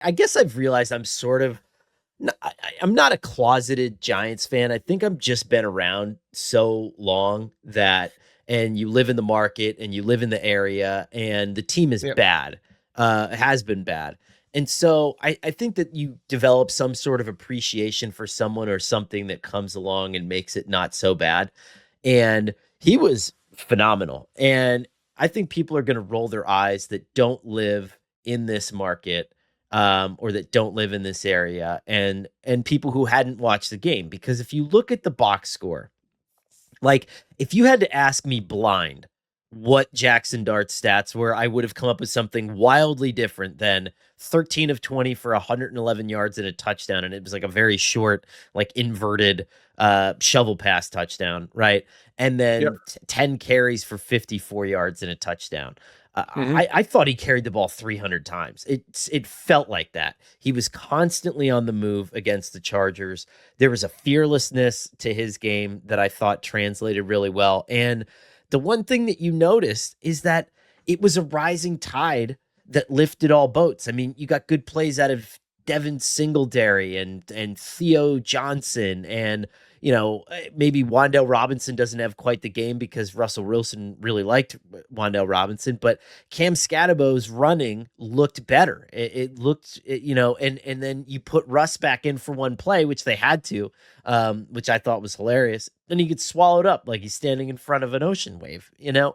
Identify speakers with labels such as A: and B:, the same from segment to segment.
A: I guess I've realized I'm sort of I'm not a closeted Giants fan. I think I've just been around so long that, and you live in the market and you live in the area, and the team is
B: Yep.
A: bad, has been bad. And so I think that you develop some sort of appreciation for someone or something that comes along and makes it not so bad. And he was phenomenal. And I think people are going to roll their eyes that don't live in this market, or that don't live in this area, and people who hadn't watched the game. Because if you look at the box score, like if you had to ask me blind what Jaxson Dart's stats were, I would have come up with something wildly different than 13 of 20 for 111 yards and a touchdown. And it was like a very short, like inverted shovel pass touchdown, right? And
B: Yep.
A: then 10 carries for 54 yards and a touchdown.
B: Hmm.
A: I thought he carried the ball 300 times. It felt like that. He was constantly on the move against the Chargers. There was a fearlessness to his game that I thought translated really well. And the one thing that you noticed is that it was a rising tide that lifted all boats. I mean, you got good plays out of Devin Singletary and Theo Johnson, and maybe Wandale Robinson doesn't have quite the game because Russell Wilson really liked Wandale Robinson, but Cam Scadabo's running looked better. It looked, and then you put Russ back in for one play, which they had to, which I thought was hilarious. And he gets swallowed up like he's standing in front of an ocean wave,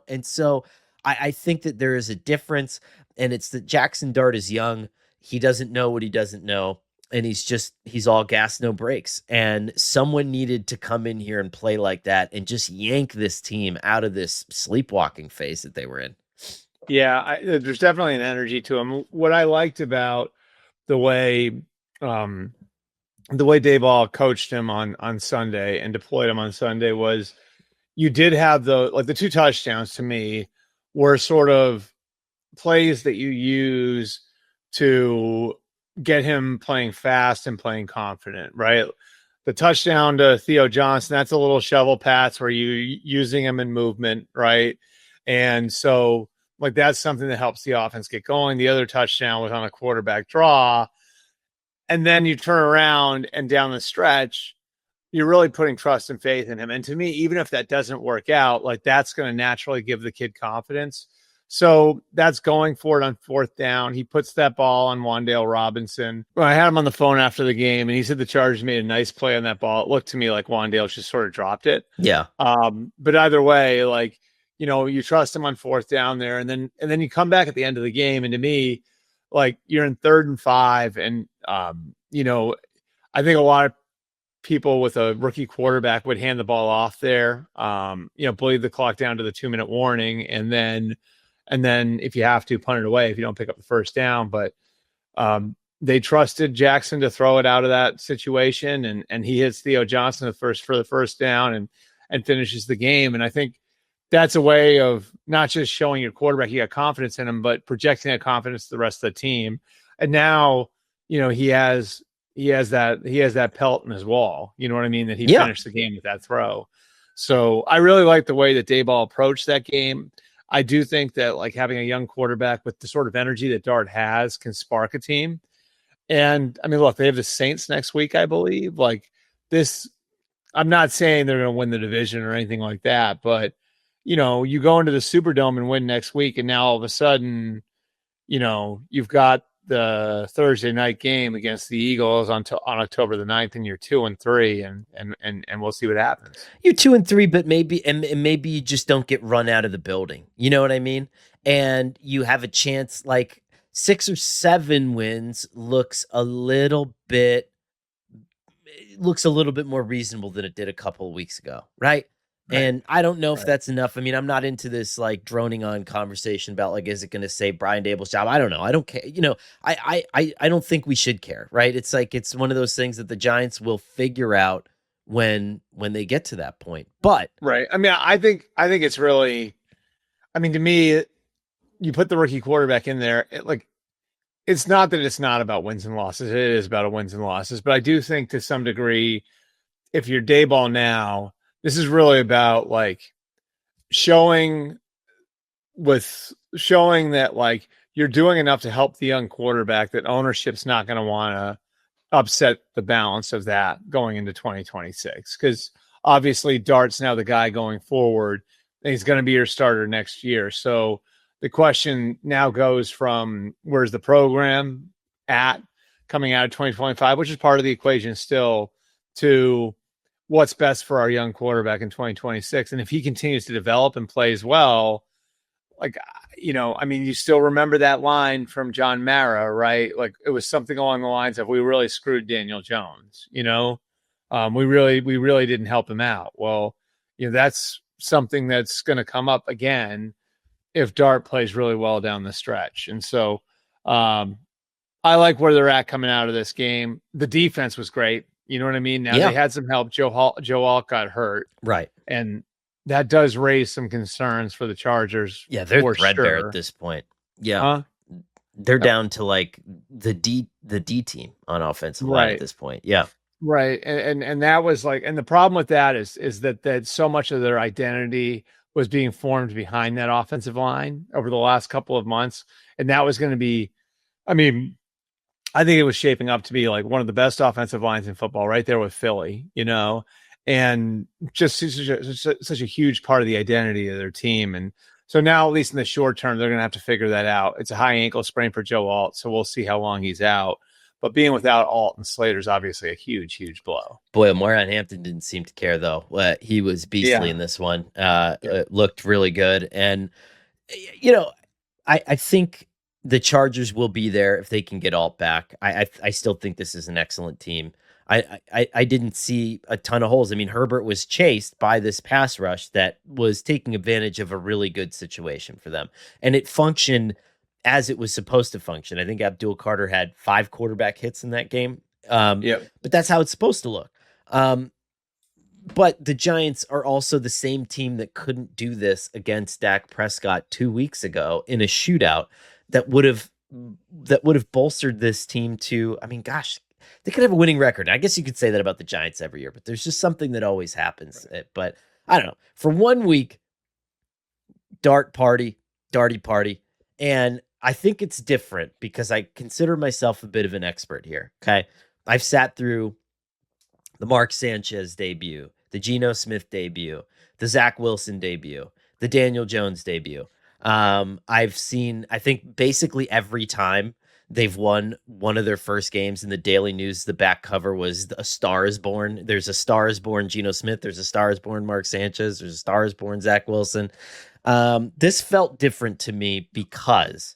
A: And so I think that there is a difference, and it's that Jaxson Dart is young. He doesn't know what he doesn't know, and he's all gas, no brakes. And someone needed to come in here and play like that and just yank this team out of this sleepwalking phase that they were in.
B: Yeah, there's definitely an energy to him. What I liked about the way um, the way Dayball coached him on Sunday and deployed him on Sunday was you did have the two touchdowns to me were sort of plays that you use to get him playing fast and playing confident, right? The touchdown to Theo Johnson, that's a little shovel pass where you using him in movement, right? And so like that's something that helps the offense get going. The other touchdown was on a quarterback draw. And then you turn around and down the stretch, you're really putting trust and faith in him. And to me, even if that doesn't work out, like that's going to naturally give the kid confidence. So that's going for it on fourth down. He puts that ball on Wandale Robinson. Well, I had him on the phone after the game, and he said the Chargers made a nice play on that ball. It looked to me like Wandale just sort of dropped it.
A: Yeah.
B: But either way, like you trust him on fourth down there, and then you come back at the end of the game, and to me, like you're in 3rd and 5, and I think a lot of people with a rookie quarterback would hand the ball off there, bleed the clock down to the 2-minute warning, and then if you have to, punt it away if you don't pick up the first down. But they trusted Jaxson to throw it out of that situation, and he hits Theo Johnson for the first down and finishes the game. And I think that's a way of not just showing your quarterback you got confidence in him, but projecting that confidence to the rest of the team. And now, he has that pelt in his wall. You know what I mean? That he
A: Yeah.
B: finished the game with that throw. So I really like the way that Dayball approached that game. I do think that like having a young quarterback with the sort of energy that Dart has can spark a team. And I mean, look, they have the Saints next week, I believe. Like this, I'm not saying they're going to win the division or anything like that, but you go into the Superdome and win next week, and now all of a sudden, you've got the Thursday night game against the Eagles on October the 9th, and you're 2-3, and we'll see what happens.
A: You're 2-3, but maybe you just don't get run out of the building. You know what I mean? And you have a chance, like 6 or 7 wins looks a little bit more reasonable than it did a couple of weeks ago, right?
B: Right.
A: And I don't know if
B: Right.
A: that's enough. I mean, I'm not into this like droning on conversation about like, is it going to save Brian Dable's job? I don't know. I don't care. I don't think we should care, right? It's like it's one of those things that the Giants will figure out when they get to that point. But
B: Right. I mean, I think it's really, I mean, to me, you put the rookie quarterback in there, it's not that it's not about wins and losses. It is about wins and losses. But I do think to some degree, if you're Dayball now, this is really about like showing that like you're doing enough to help the young quarterback that ownership's not going to want to upset the balance of that going into 2026. Because obviously Dart's now the guy going forward, and he's going to be your starter next year. So the question now goes from where's the program at coming out of 2025, which is part of the equation still, to what's best for our young quarterback in 2026. And if he continues to develop and plays well, like, I mean, you still remember that line from John Mara, right? Like, it was something along the lines of, "We really screwed Daniel Jones, we really didn't help him out." Well, that's something that's going to come up again if Dart plays really well down the stretch. And so, I like where they're at coming out of this game. The defense was great. You know what I mean? Now they had some help. Joe Alt got hurt.
A: Right.
B: And that does raise some concerns for the Chargers.
A: Yeah, they're threadbare at this point. Yeah.
B: Huh?
A: They're down to like the D team on offensive line at this point. Yeah.
B: Right. And that was like, and the problem with that is that so much of their identity was being formed behind that offensive line over the last couple of months. And that was going to be, I mean, I think it was shaping up to be like one of the best offensive lines in football, right there with Philly, and just such a huge part of the identity of their team. And so now, at least in the short term, they're going to have to figure that out. It's a high ankle sprain for Joe Alt, so we'll see how long he's out. But being without Alt and Slater is obviously a huge, huge blow.
A: Boy, Omarion Hampton didn't seem to care, though. He was beastly in this one. It looked really good. And, I think the Chargers will be there if they can get Alt back. I still think this is an excellent team. I didn't see a ton of holes. I mean, Herbert was chased by this pass rush that was taking advantage of a really good situation for them. And it functioned as it was supposed to function. I think Abdul Carter had 5 quarterback hits in that game. But that's how it's supposed to look. But the Giants are also the same team that couldn't do this against Dak Prescott 2 weeks ago in a shootout that would have bolstered this team to, I mean, gosh, they could have a winning record. I guess you could say that about the Giants every year, but there's just something that always happens. Right. But I don't know. For 1 week, Darty party. And I think it's different because I consider myself a bit of an expert here. Okay. I've sat through the Mark Sanchez debut, the Geno Smith debut, the Zach Wilson debut, the Daniel Jones debut. I've seen, I think, basically every time they've won one of their first games in the Daily News, the back cover was "A Star is Born." There's a Star is Born Geno Smith. There's a Star is Born Mark Sanchez. There's a Star is Born Zach Wilson. This felt different to me because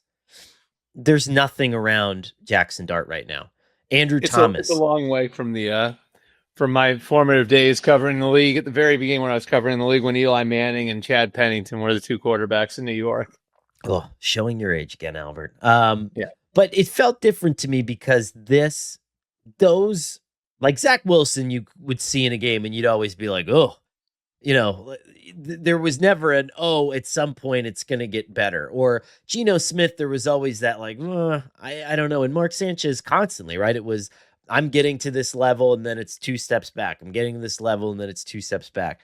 A: there's nothing around Jaxson Dart right now. Andrew Thomas.
B: It's a long way from from my formative days covering the league at the very beginning when I was covering the league when Eli Manning and Chad Pennington were the 2 quarterbacks in New York.
A: Oh, showing your age again, Albert. But it felt different to me because those like Zach Wilson, you would see in a game and you'd always be like, oh, there was never an, oh, at some point it's going to get better. Or Geno Smith, there was always that like, I don't know. And Mark Sanchez constantly, right? It was, I'm getting to this level and then it's 2 steps back. I'm getting to this level and then it's 2 steps back.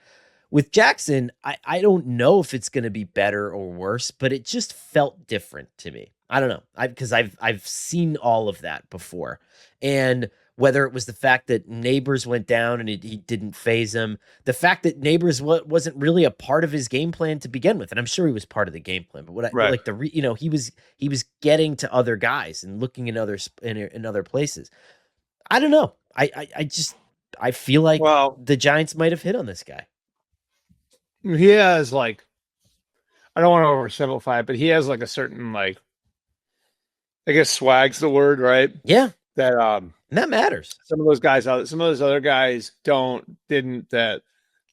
A: With Jaxson, I don't know if it's going to be better or worse, but it just felt different to me. I don't know. Because I've seen all of that before. And whether it was the fact that Neighbors went down and he didn't phase him, the fact that Neighbors wasn't really a part of his game plan to begin with, and I'm sure he was part of the game plan, but he was getting to other guys and looking in other places. I don't know. I feel like the Giants might have hit on this guy.
B: He has like, I don't want to oversimplify it, but he has like a certain like, I guess swag's the word, right?
A: Yeah.
B: And
A: that matters.
B: Some of those other guys didn't that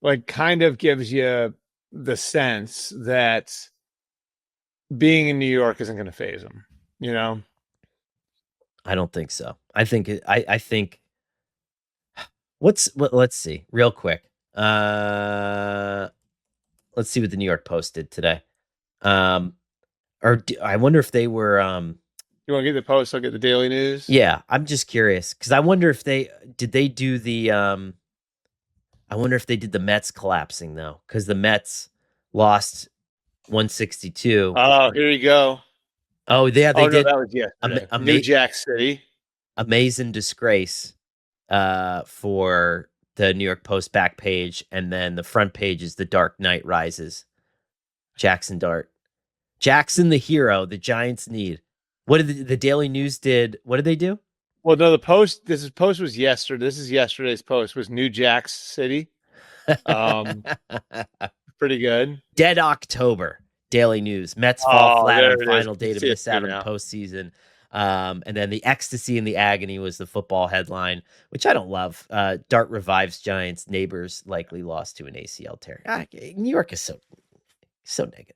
B: like kind of gives you the sense that being in New York isn't going to phase them,
A: I don't think so. I think let's see real quick. Let's see what the New York Post did today. I wonder if they were,
B: you want to get the Post? I'll get the Daily News.
A: Yeah, I'm just curious because I wonder if they do the. I wonder if they did the Mets collapsing though, because the Mets lost 162.
B: Oh, here you go.
A: Oh, yeah,
B: Oh
A: they
B: no,
A: did.
B: that was yesterday. New
A: Ama-
B: Jack City.
A: amazing disgrace for the New York Post back page, and then the front page is The Dark Knight Rises. Jaxson Dart. Jaxson the hero the Giants need. What did the Daily News did? What did they do?
B: Well, no, the post. Post was yesterday. This is yesterday's post. Was New Jack City. Um, Pretty good.
A: Dead October. Daily News. Mets fall
B: Oh,
A: flat
B: there
A: on
B: it is.
A: final
B: You
A: day to
B: see it
A: miss
B: too
A: out on the
B: now.
A: postseason. And then the ecstasy and the agony was the football headline, which I don't love. Dart revives Giants. Neighbors likely lost to an ACL tear. New York is so negative.